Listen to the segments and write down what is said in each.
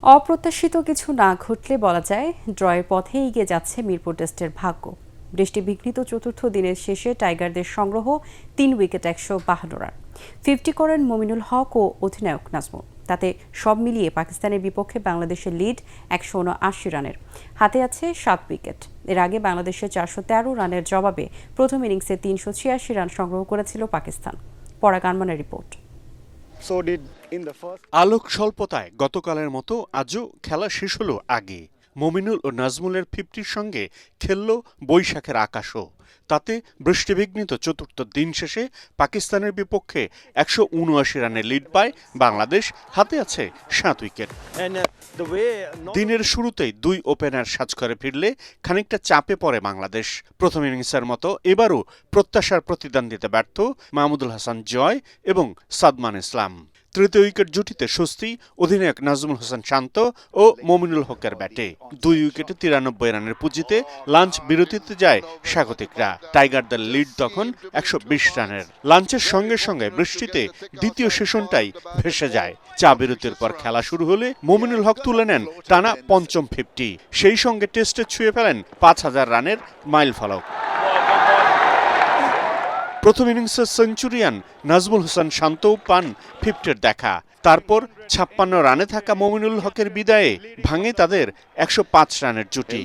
অপ্রত্যাশিত কিছু না ঘটলে বলা যায় ড্রয়ের পথে এগিয়ে যাচ্ছে মিরপুর টেস্টের ভাগ্য। বৃষ্টিবিঘ্নিত চতুর্থ দিনের শেষে টাইগারদের সংগ্রহ ৩ উইকেট ১৫২ রান। 50 করেন মমিনুল হক ও অধিনায়ক নাজমুল। তাতে সব মিলিয়ে পাকিস্তানের বিপক্ষে বাংলাদেশের লিড ১৭৯ রানের। হাতে আছে ৭ উইকেট। এর আগে বাংলাদেশের ৪১৩ রানের জবাবে প্রথম ইনিংসে ৩৮৬ রান সংগ্রহ করেছিল পাকিস্তান। পরাগ আরমানের রিপোর্ট। আলোক স্বল্পতায় গতকালের মতো আজও খেলা শেষ হলো আগে। মমিনুল ও নাজমুলের 50-র সঙ্গে খেলল বৈশাখের আকাশও। তাতে বৃষ্টিবিঘ্নিত চতুর্থ দিন শেষে পাকিস্তানের বিপক্ষে ১৭৯ রানের লিড পায় বাংলাদেশ। হাতে আছে ৭ উইকেট। দিনের শুরুতেই ২ ওপেনার সাজঘরে ফিরলে খানিকটা চাপে পড়ে বাংলাদেশ। প্রথম ইনিংসের মতো এবারও প্রত্যাশার প্রতিদান দিতে ব্যর্থ মাহমুদুল হাসান জয় এবং সাদমান ইসলাম। তৃতীয় উইকেট জুটিতে স্বস্তি অধিনায়ক নাজমুল হোসেন শান্ত ও মমিনুল হকের ব্যাটে। ২ উইকেটে ৯৩ রানের পুঁজিতে লাঞ্চ বিরতিতে যায় স্বাগতিকরা। টাইগারদের লিড তখন ১২০ রানের। লাঞ্চের সঙ্গে সঙ্গে বৃষ্টিতে দ্বিতীয় সেশনটাই ভেসে যায়। চা বিরতির পর খেলা শুরু হলে মমিনুল হক তুলে নেন টানা পঞ্চম 50। সেই সঙ্গে টেস্টে ছুঁয়ে ফেলেন ৫,০০০ রানের মাইল ফলক। প্রথম ইনিংসের সেঞ্চুরিয়ান নাজমুল হোসেন শান্তও পান 50-র দেখা। তারপর ৫৬ রানে থাকা মমিনুল হকের বিদায়ে ভাঙে তাদের ১০৫ রানের জুটি।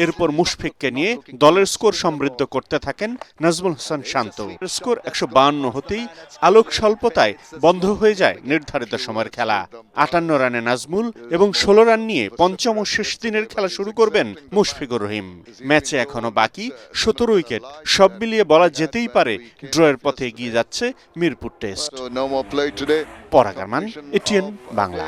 এরপর মুশফিককে নিয়ে দলের স্কোর সমৃদ্ধ করতে থাকেন নাজমুল হোসেন শান্ত। স্কোর ১৫২ হতেই আলোক স্বল্পতায় বন্ধ হয়ে যায় নির্ধারিত সময়ের খেলা। ৫৮ রানে নাজমুল এবং ১৬ রান নিয়ে পঞ্চম ও শেষ দিনের খেলা শুরু করবেন মুশফিকুর রহিম। ম্যাচে এখনো বাকি ১৭ উইকেট। সব মিলিয়ে বলা যেতেই পারে ড্রয়ের পথে এগিয়ে যাচ্ছে মিরপুর টেস্ট। পরাগ আরমান, এটিএন বাংলা।